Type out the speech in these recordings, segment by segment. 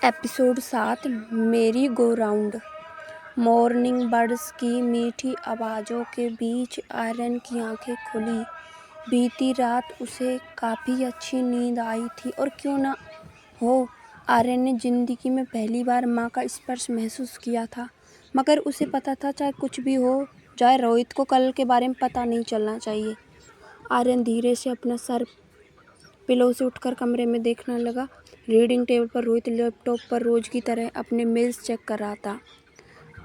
Episode 7 मेरी go round. Morning birds की मीठी आवाज़ों के बीच आर्यन की आंखें खुली। बीती रात उसे काफ़ी अच्छी नींद आई थी और क्यों ना हो, आर्यन ने ज़िंदगी में पहली बार माँ का स्पर्श महसूस किया था। मगर उसे पता था चाहे कुछ भी हो जाए, रोहित को कल के बारे में पता नहीं चलना चाहिए। आर्यन धीरे से अपना सर पिलो से उठकर कमरे में देखने लगा। रीडिंग टेबल पर रोहित लैपटॉप पर रोज की तरह अपने मेल्स चेक कर रहा था।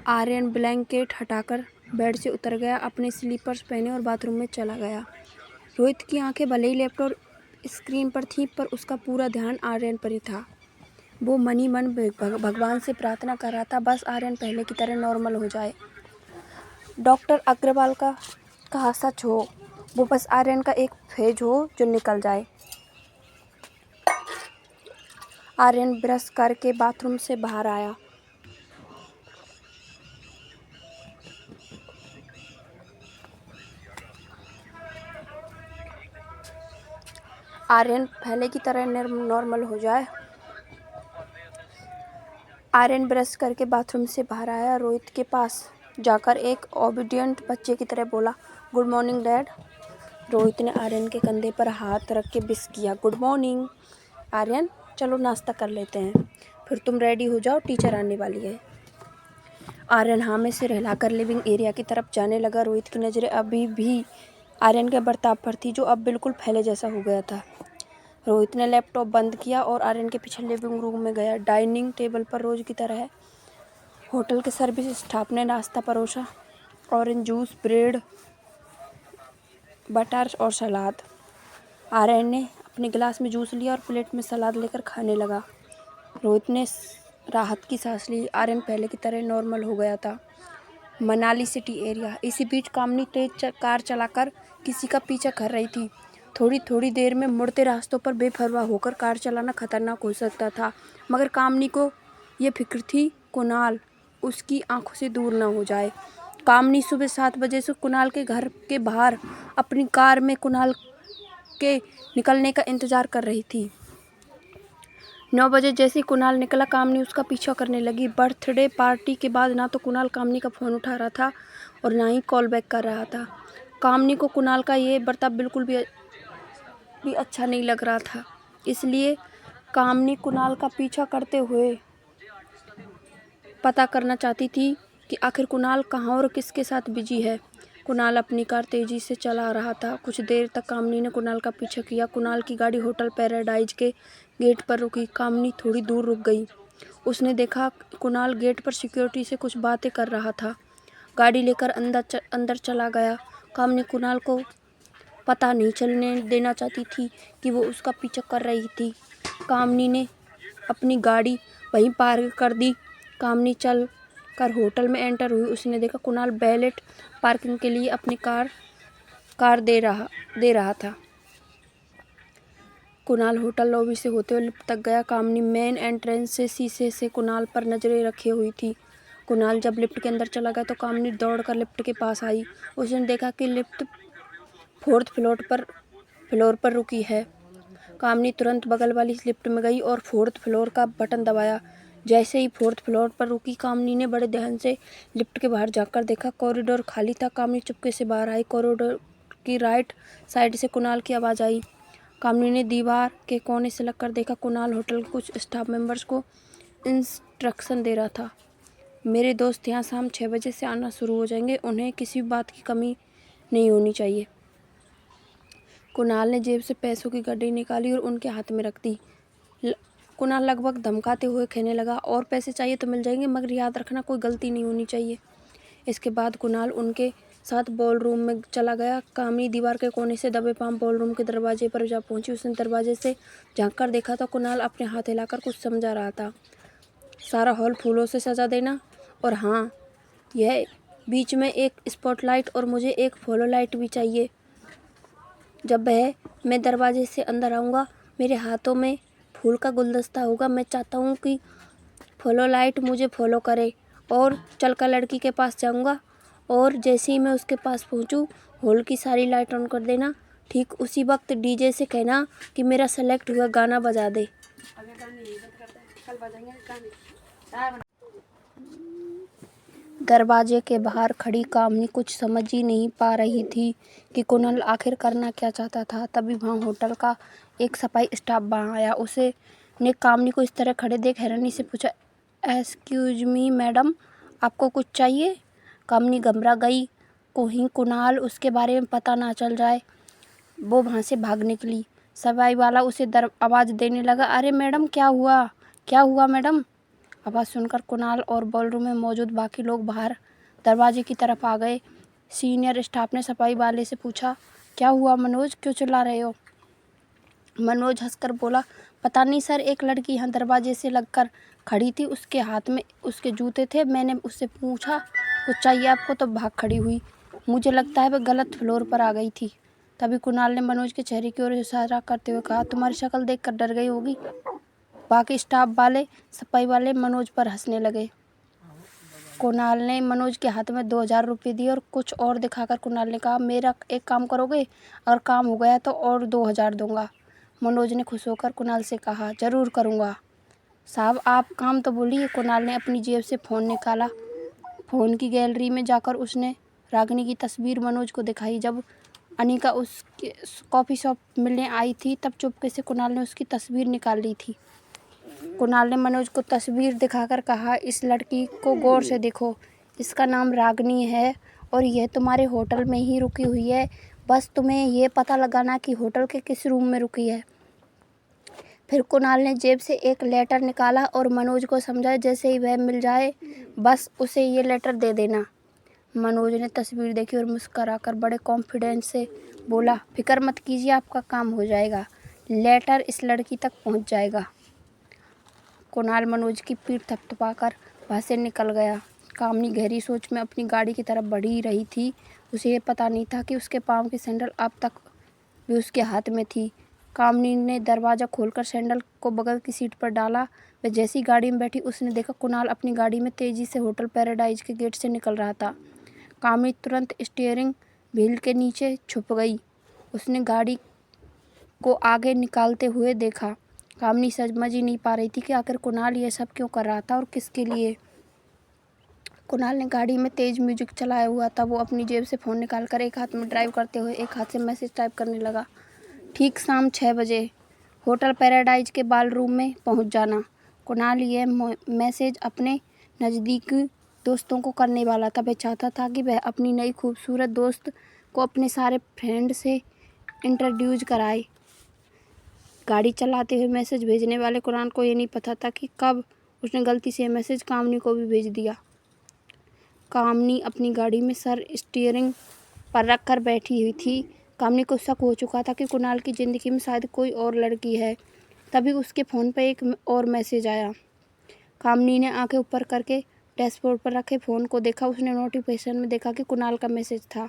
आर्यन ब्लैंकेट हटाकर बेड से उतर गया, अपने स्लीपर्स पहने और बाथरूम में चला गया। रोहित की आंखें भले ही लैपटॉप स्क्रीन पर थी, पर उसका पूरा ध्यान आर्यन पर ही था। वो मन ही मन भगवान से प्रार्थना कर रहा था, बस आर्यन पहले की तरह नॉर्मल हो जाए। डॉक्टर अग्रवाल का कहा सच हो, वो बस आर्यन का एक फेज हो जो निकल जाए। आर्यन ब्रश करके बाथरूम से बाहर आया। आर्यन पहले की तरह नॉर्मल हो जाए। आर्यन ब्रश करके बाथरूम से बाहर आया। रोहित के पास जाकर एक ओबीडियंट बच्चे की तरह बोला, गुड मॉर्निंग डैड। रोहित ने आर्यन के कंधे पर हाथ रख के विश किया, गुड मॉर्निंग। आर्यन, चलो नाश्ता कर लेते हैं, फिर तुम रेडी हो जाओ, टीचर आने वाली है। आर्यन हाँ में सिर हिलाकर लिविंग एरिया की तरफ जाने लगा। रोहित की नज़रें अभी भी आर्यन के बर्ताव पर थी, जो अब बिल्कुल फैले जैसा हो गया था। रोहित ने लैपटॉप बंद किया और आर्यन के पीछे लिविंग रूम में गया। डाइनिंग टेबल पर रोज की तरह होटल के सर्विस स्टाफ ने नाश्ता परोसा, ऑरेंज जूस, ब्रेड, बटर और सलाद। आर्यन ने अपने गिलास में जूस लिया और प्लेट में सलाद लेकर खाने लगा। रोहित ने राहत की सांस ली। आर्यन पहले की तरह नॉर्मल हो गया था। Manali city area. इसी बीच कामनी तेज कार चलाकर किसी का पीछा कर रही थी। थोड़ी थोड़ी देर में मुड़ते रास्तों पर बेपरवाह होकर कार चलाना खतरनाक हो सकता था, मगर कामनी को ये फिक्र थी कुणाल उसकी आंखों से दूर न हो जाए। कामनी सुबह 7 बजे से कुणाल के घर के बाहर अपनी कार में कुणाल के निकलने का इंतजार कर रही थी। 9 बजे जैसे ही कुणाल निकला, कामनी उसका पीछा करने लगी। बर्थडे पार्टी के बाद ना तो कुणाल कामनी का फ़ोन उठा रहा था और ना ही कॉल बैक कर रहा था। कामनी को कुणाल का ये बर्ताव बिल्कुल भी अच्छा नहीं लग रहा था। इसलिए कामनी कुणाल का पीछा करते हुए पता करना चाहती थी कि आखिर कुणाल कहाँ और किसके साथ बिजी है। कुणाल अपनी कार तेज़ी से चला रहा था। कुछ देर तक कामनी ने कुणाल का पीछा किया। कुणाल की गाड़ी होटल पैराडाइज के गेट पर रुकी। कामनी थोड़ी दूर रुक गई। उसने देखा कुणाल गेट पर सिक्योरिटी से कुछ बातें कर रहा था। गाड़ी लेकर अंदर चला गया। कामनी कुणाल को पता नहीं चलने देना चाहती थी कि वो उसका पीछा कर रही थी। कामनी ने अपनी गाड़ी वहीं पार्क कर दी। कामनी चल कर होटल में एंटर हुई। उसने देखा कुणाल वैलेट पार्किंग के लिए अपनी कार दे रहा था। कुणाल होटल लॉबी से होते हुए लिफ्ट तक गया। कामनी मेन एंट्रेंस से शीशे से कुणाल पर नजरें रखे हुई थी। कुणाल जब लिफ्ट के अंदर चला गया तो कामनी दौड़कर लिफ्ट के पास आई। उसने देखा कि लिफ्ट 4th फ्लोर पर रुकी है। कामनी तुरंत बगल वाली लिफ्ट में गई और 4th फ्लोर का बटन दबाया। जैसे ही 4th फ्लोर पर रुकी, कामनी ने बड़े ध्यान से लिफ्ट के बाहर जाकर देखा। कॉरिडोर खाली था। कामनी चुपके से बाहर आई। कॉरिडोर की राइट साइड से कुणाल की आवाज़ आई। कामनी ने दीवार के कोने से लगकर देखा। कुणाल होटल के कुछ स्टाफ मेंबर्स को इंस्ट्रक्शन दे रहा था। मेरे दोस्त यहाँ शाम 6 बजे से आना शुरू हो जाएंगे। उन्हें किसी भी बात की कमी नहीं होनी चाहिए। कुणाल ने जेब से पैसों की गड्डी निकाली और उनके हाथ में रख दी। कुणाल लगभग धमकाते हुए कहने लगा, और पैसे चाहिए तो मिल जाएंगे, मगर याद रखना कोई गलती नहीं होनी चाहिए। इसके बाद कुणाल उनके साथ बॉल रूम में चला गया। कामनी दीवार के कोने से दबे पांव बॉल रूम के दरवाजे पर जा पहुंची। उसने दरवाजे से झांक कर देखा तो कुणाल अपने हाथ हिलाकर कुछ समझा रहा था। सारा हॉल फूलों से सजा देना, और हाँ, यह बीच में एक स्पॉटलाइट और मुझे एक फॉलो लाइट भी चाहिए। जब मैं दरवाजे से अंदर आऊँगा, मेरे हाथों में फूल का गुलदस्ता होगा। मैं चाहता हूँ कि फॉलो लाइट मुझे फॉलो करे, और चलकर लड़की के पास जाऊँगा, और जैसे ही मैं उसके पास पहुँचूँ, हॉल की सारी लाइट ऑन कर देना। ठीक उसी वक्त डीजे से कहना कि मेरा सेलेक्ट हुआ गाना बजा दे। दरवाजे के बाहर खड़ी कामनी कुछ समझ ही नहीं पा रही थी कि कुणाल आखिर करना क्या चाहता था। तभी वहाँ होटल का एक सफाई स्टाफ वहाँ आया। उसे ने कामनी को इस तरह खड़े देख हैरानी से पूछा, एक्सक्यूज मी मैडम, आपको कुछ चाहिए? कामनी घबरा गई। कहीं कुणाल उसके बारे में पता ना चल जाए। वो वहाँ से भाग निकली। सफाई वाला उसे आवाज़ देने लगा, अरे मैडम क्या हुआ मैडम? आवाज़ सुनकर कुणाल और बॉलरूम में मौजूद बाकी लोग बाहर दरवाजे की तरफ आ गए। सीनियर स्टाफ ने सफाई वाले से पूछा, क्या हुआ मनोज, क्यों चिल्ला रहे हो? मनोज हंसकर बोला, पता नहीं सर, एक लड़की यहाँ दरवाजे से लगकर खड़ी थी, उसके हाथ में उसके जूते थे। मैंने उससे पूछा कुछ चाहिए आपको, तो भाग खड़ी हुई। मुझे लगता है वह गलत फ्लोर पर आ गई थी। तभी कुणाल ने मनोज के चेहरे की ओर इशारा करते हुए कहा, तुम्हारी शक्ल देखकर डर गई होगी। बाकी स्टाफ वाले सफाई वाले मनोज पर हंसने लगे। कुणाल ने मनोज के हाथ में 2000 रुपये दिए और कुछ और दिखाकर कुणाल ने कहा, मेरा एक काम करोगे? अगर काम हो गया तो और 2000 दूंगा। मनोज ने खुश होकर कुणाल से कहा, जरूर करूँगा साहब, आप काम तो बोलिए। कुणाल ने अपनी जेब से फ़ोन निकाला। फ़ोन की गैलरी में जाकर उसने रागिनी की तस्वीर मनोज को दिखाई। जब अनिका उसके कॉफ़ी शॉप मिलने आई थी तब चुपके से कुणाल ने उसकी तस्वीर निकाल ली थी। कुणाल ने मनोज को तस्वीर दिखाकर कहा, इस लड़की को गौर से देखो, इसका नाम रागिनी है और यह तुम्हारे होटल में ही रुकी हुई है। बस तुम्हें ये पता लगाना कि होटल के किस रूम में रुकी है। फिर कुणाल ने जेब से एक लेटर निकाला और मनोज को समझाया, जैसे ही वह मिल जाए बस उसे ये लेटर दे देना। मनोज ने तस्वीर देखी और मुस्कुराकर बड़े कॉन्फिडेंस से बोला, फिक्र मत कीजिए, आपका काम हो जाएगा, लेटर इस लड़की तक पहुंच जाएगा। कुणाल मनोज की पीठ थपथपाकर वहाँ से निकल गया। कामनी गहरी सोच में अपनी गाड़ी की तरफ बढ़ ही रही थी। उसे ये पता नहीं था कि उसके पाँव की सैंडल अब तक भी उसके हाथ में थी। कामनी ने दरवाज़ा खोलकर सैंडल को बगल की सीट पर डाला। वह जैसी गाड़ी में बैठी उसने देखा कुणाल अपनी गाड़ी में तेज़ी से होटल पैराडाइज के गेट से निकल रहा था। कामनी तुरंत स्टीयरिंग व्हील के नीचे छुप गई। उसने गाड़ी को आगे निकालते हुए देखा। कामनी समझ ही नहीं पा रही थी कि आखिर कुणाल ये सब क्यों कर रहा था और किसके लिए। कुणाल ने गाड़ी में तेज़ म्यूजिक चलाया हुआ था। वो अपनी जेब से फ़ोन निकालकर एक हाथ में ड्राइव करते हुए एक हाथ से मैसेज टाइप करने लगा। ठीक शाम 6 बजे होटल पैराडाइज के बाल रूम में पहुंच जाना। कुणाल यह मैसेज अपने नज़दीकी दोस्तों को करने वाला था। वह चाहता था कि वह अपनी नई खूबसूरत दोस्त को अपने सारे फ्रेंड से इंट्रोड्यूस कराए। गाड़ी चलाते हुए मैसेज भेजने वाले कुणाल को ये नहीं पता था कि कब उसने गलती से मैसेज कामनी को भी भेज दिया। कामनी अपनी गाड़ी में सर स्टीयरिंग पर रखकर बैठी हुई थी। कामनी को शक हो चुका था कि कुणाल की ज़िंदगी में शायद कोई और लड़की है। तभी उसके फ़ोन पर एक और मैसेज आया। कामनी ने आंखें ऊपर करके डैशबोर्ड पर रखे फ़ोन को देखा। उसने नोटिफिकेशन में देखा कि कुणाल का मैसेज था।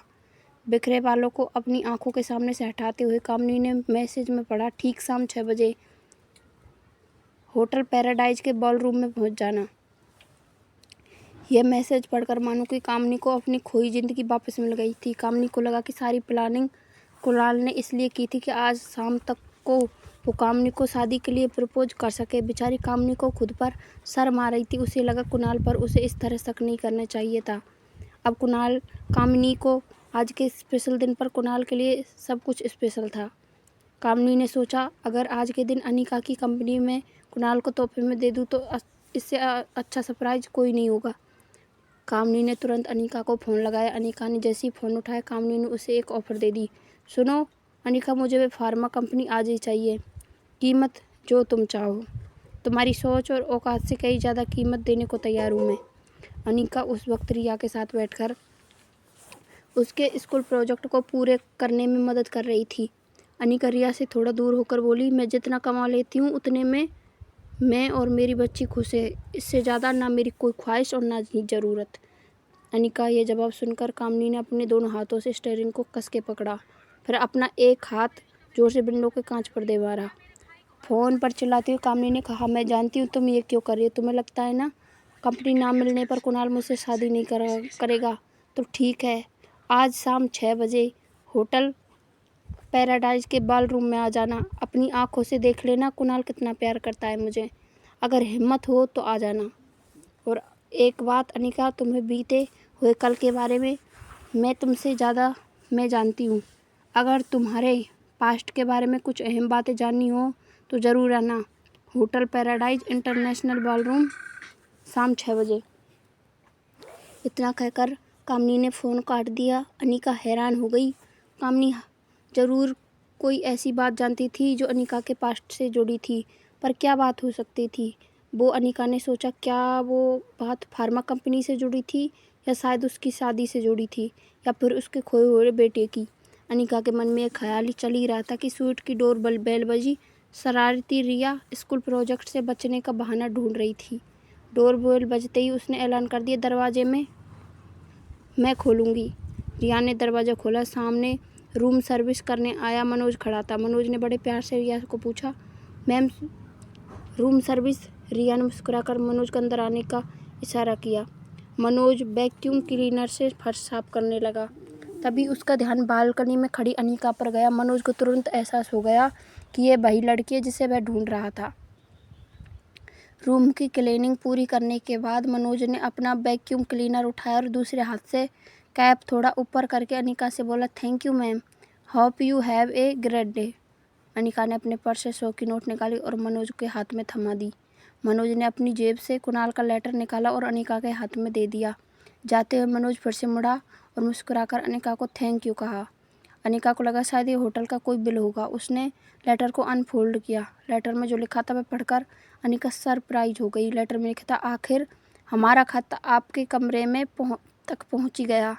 बिखरे बालों को अपनी आंखों के सामने से हटाते हुए कामनी ने मैसेज में पढ़ा, ठीक शाम 6 बजे होटल पैराडाइज के बॉल रूम में पहुंच जाना। यह मैसेज पढ़कर मानो कि कामनी को अपनी खोई ज़िंदगी वापस मिल गई थी। कामनी को लगा कि सारी प्लानिंग कुणाल ने इसलिए की थी कि आज शाम तक को वो कामनी को शादी के लिए प्रपोज कर सके। बेचारी कामनी को खुद पर शर्म आ रही थी। उसे लगा कुणाल पर उसे इस तरह शक नहीं करना चाहिए था। अब कामनी को आज के स्पेशल दिन पर कुणाल के लिए सब कुछ स्पेशल था। कामनी ने सोचा, अगर आज के दिन अनिका की कंपनी में कुणाल को तोहफे में दे दूँ तो इससे अच्छा सरप्राइज कोई नहीं होगा। कामनी ने तुरंत अनिका को फ़ोन लगाया। अनिका ने जैसे ही फ़ोन उठाया कामनी ने उसे एक ऑफ़र दे दी। सुनो अनिका, मुझे वे फार्मा कंपनी आज ही चाहिए, कीमत जो तुम चाहो। तुम्हारी सोच और औकात से कई ज़्यादा कीमत देने को तैयार हूँ मैं। अनिका उस वक्त रिया के साथ बैठकर उसके स्कूल प्रोजेक्ट को पूरे करने में मदद कर रही थी। अनिका रिया से थोड़ा दूर होकर बोली, मैं जितना कमा लेती हूँ उतने में मैं और मेरी बच्ची खुश है। इससे ज़्यादा ना मेरी कोई ख्वाहिश और ना ही ज़रूरत। अनिका ये जवाब सुनकर कामनी ने अपने दोनों हाथों से स्टीयरिंग को कस के पकड़ा। फिर अपना एक हाथ जोर से विंडो के कांच पर दे मारा। फ़ोन पर चिल्लाती हुई कामनी ने कहा, मैं जानती हूँ तुम ये क्यों कर रही हो। तुम्हें लगता है ना कंपनी ना मिलने पर कुणाल मुझसे शादी नहीं करेगा। तो ठीक है, आज शाम 6 बजे होटल पैराडाइज के बॉल रूम में आ जाना। अपनी आंखों से देख लेना कुणाल कितना प्यार करता है मुझे। अगर हिम्मत हो तो आ जाना। और एक बात अनिका, तुम्हें बीते हुए कल के बारे में मैं तुमसे ज़्यादा मैं जानती हूँ। अगर तुम्हारे पास्ट के बारे में कुछ अहम बातें जाननी हो तो ज़रूर आना। होटल पैराडाइज इंटरनेशनल बॉलरूम, शाम 6 बजे। इतना कहकर कामनी ने फ़ोन काट दिया। अनिका हैरान हो गई। कामनी ज़रूर कोई ऐसी बात जानती थी जो अनिका के पास्ट से जुड़ी थी, पर क्या बात हो सकती थी वो? अनिका ने सोचा, क्या वो बात फार्मा कंपनी से जुड़ी थी, या शायद उसकी शादी से जुड़ी थी, या फिर उसके खोए हुए बेटे की। अनिका के मन में एक ख्याल ही चल ही रहा था कि स्वीट की डोर बेल बजी। शरारती रिया स्कूल प्रोजेक्ट से बचने का बहाना ढूंढ रही थी। डोर बेल बजते ही उसने ऐलान कर दिया, दरवाजे में मैं खोलूँगी। रिया ने दरवाज़ा खोला। सामने रूम सर्विस करने आया मनोज खड़ा था। मनोज ने बड़े प्यार से रिया को पूछा, मैम रूम सर्विस? रिया ने मुस्कुराकर मनोज को अंदर आने का इशारा किया। मनोज वैक्यूम क्लीनर से फर्श साफ करने लगा। तभी उसका ध्यान बालकनी में खड़ी अनिका पर गया। मनोज को तुरंत एहसास हो गया कि यह वही लड़की है जिसे वह ढूंढ रहा था। रूम की क्लीनिंग पूरी करने के बाद मनोज ने अपना वैक्यूम क्लीनर उठाया और दूसरे हाथ से कैप थोड़ा ऊपर करके अनिका से बोला, thank you ma'am, hope you have a great day. Anika ने अपने पर्स से 100 की नोट निकाली और मनोज के हाथ में थमा दी। मनोज ने अपनी जेब से कुणाल का लेटर निकाला और अनिका के हाथ में दे दिया। जाते हुए मनोज फिर से मुड़ा और मुस्कुराकर अनिका को थैंक यू कहा। अनिका को लगा शायद ये होटल का कोई बिल होगा। उसने लेटर को अनफोल्ड किया। लेटर में जो लिखा था वह पढ़कर अनिका सरप्राइज हो गई। लेटर में लिखा था, आखिर हमारा खत आपके कमरे में तक पहुंच गया।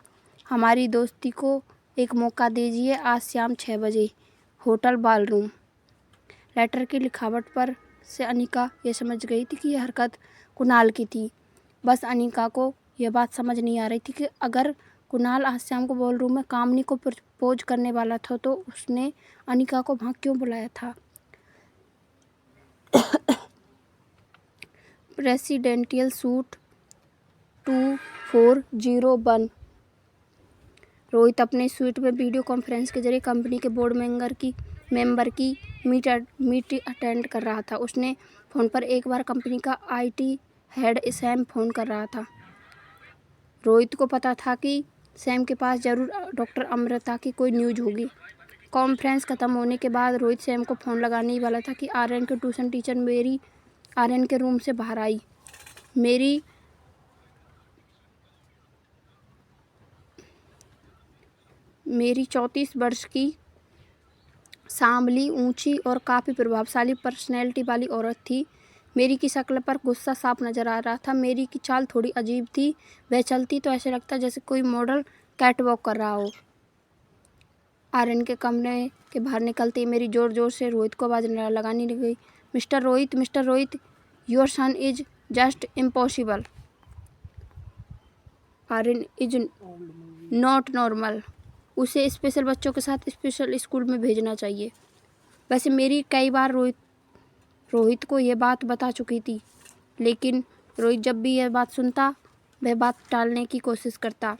हमारी दोस्ती को एक मौका दीजिए। आज शाम 6 बजे होटल बॉलरूम। लेटर की लिखावट पर से अनिका ये समझ गई थी कि यह हरकत कुणाल की थी। बस अनिका को यह बात समझ नहीं आ रही थी कि अगर कुणाल आज शाम को बॉलरूम में कामनी को प्रपोज करने वाला था तो उसने अनिका को वहाँ क्यों बुलाया था। Presidential suite 2401। रोहित अपने स्वीट में वीडियो कॉन्फ्रेंस के जरिए कंपनी के बोर्ड मेंबर की मीट अटेंड कर रहा था। उसने फ़ोन पर एक बार कंपनी का IT हेड सैम फ़ोन कर रहा था। रोहित को पता था कि सैम के पास ज़रूर डॉक्टर अमृता की कोई न्यूज़ होगी। कॉन्फ्रेंस ख़त्म होने के बाद रोहित सैम को फ़ोन लगाने ही वाला था कि आर्यन के ट्यूशन टीचर मेरी आर्यन के रूम से बाहर आई। मेरी 34 वर्ष की सांवली, ऊंची और काफ़ी प्रभावशाली पर्सनैलिटी वाली औरत थी। मेरी की शक्ल पर गुस्सा साफ नज़र आ रहा था। मेरी की चाल थोड़ी अजीब थी। वह चलती तो ऐसे लगता जैसे कोई मॉडल कैटवॉक कर रहा हो। आर्यन के कमरे के बाहर निकलते ही मेरी ज़ोर ज़ोर से रोहित को आवाज़ लगानी लग गई, mister Rohit, your son is just impossible. Aryan is not normal. उसे स्पेशल बच्चों के साथ स्पेशल स्कूल में भेजना चाहिए। वैसे मेरी कई बार रोहित को यह बात बता चुकी थी, लेकिन रोहित जब भी यह बात सुनता वह बात टालने की कोशिश करता।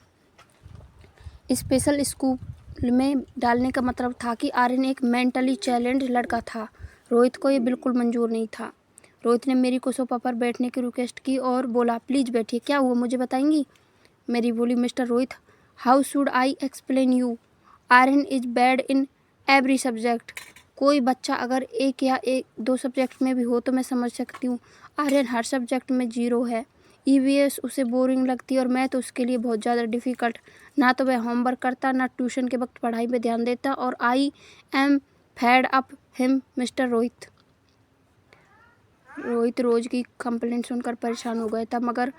स्पेशल स्कूल में डालने का मतलब था कि आर्यन एक मेंटली चैलेंज लड़का था। रोहित को ये बिल्कुल मंजूर नहीं था। रोहित ने मेरी को सोफा पर बैठने की रिक्वेस्ट की और बोला, प्लीज़ बैठिए, क्या हुआ मुझे बताएंगी? मेरी बोली, mister Rohit, how should I explain you? Aryan is bad in every subject. कोई बच्चा अगर एक या दो सब्जेक्ट में भी हो तो मैं समझ सकती हूँ। आर्यन हर सब्जेक्ट में 0 है। EVS उसे बोरिंग लगती है और मैथ उसके लिए बहुत ज़्यादा डिफ़िकल्ट। ना तो वह होमवर्क करता, ना ट्यूशन के वक्त पढ़ाई पे ध्यान देता, और I am fed up him mister Rohit. Rohit रोज़ की कंप्लेंट सुनकर परेशान हो गया था, मगर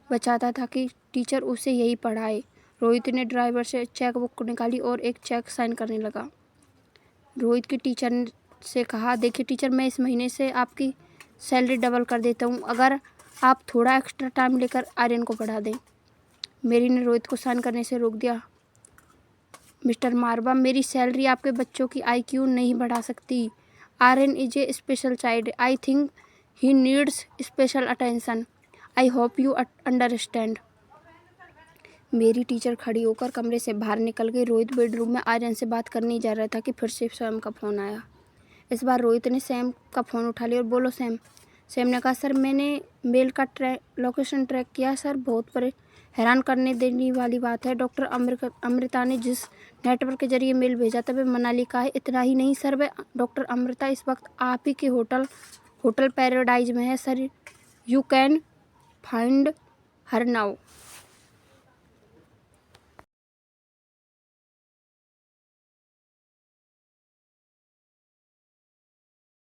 वह चाहता था कि टीचर उसे यही पढ़ाए। रोहित ने ड्राइवर से चेक बुक निकाली और एक चेक साइन करने लगा। रोहित की टीचर से कहा, देखिए टीचर, मैं इस महीने से आपकी सैलरी डबल कर देता हूँ अगर आप थोड़ा एक्स्ट्रा टाइम लेकर आर्यन को पढ़ा दें। मेरी ने रोहित को साइन करने से रोक दिया। मिस्टर मारवा, मेरी सैलरी आपके बच्चों की IQ नहीं बढ़ा सकती। Aryan is a special child. I think he needs special attention. I hope you understand. मेरी टीचर खड़ी होकर कमरे से बाहर निकल गई। रोहित बेडरूम में आर्यन से बात करने जा रहा था कि फिर से सैम का फ़ोन आया। इस बार रोहित ने सैम का फ़ोन उठा लिया और बोलो सैम। सैम ने कहा, सर मैंने मेल का लोकेशन ट्रैक किया सर, बहुत हैरान करने देने वाली बात है। डॉक्टर अमृता ने जिस नेटवर्क के जरिए मेल भेजा था वह मनाली का है। इतना ही नहीं सर, वह डॉक्टर अमृता इस वक्त आप ही के होटल पैराडाइज में है sir. You can find her now.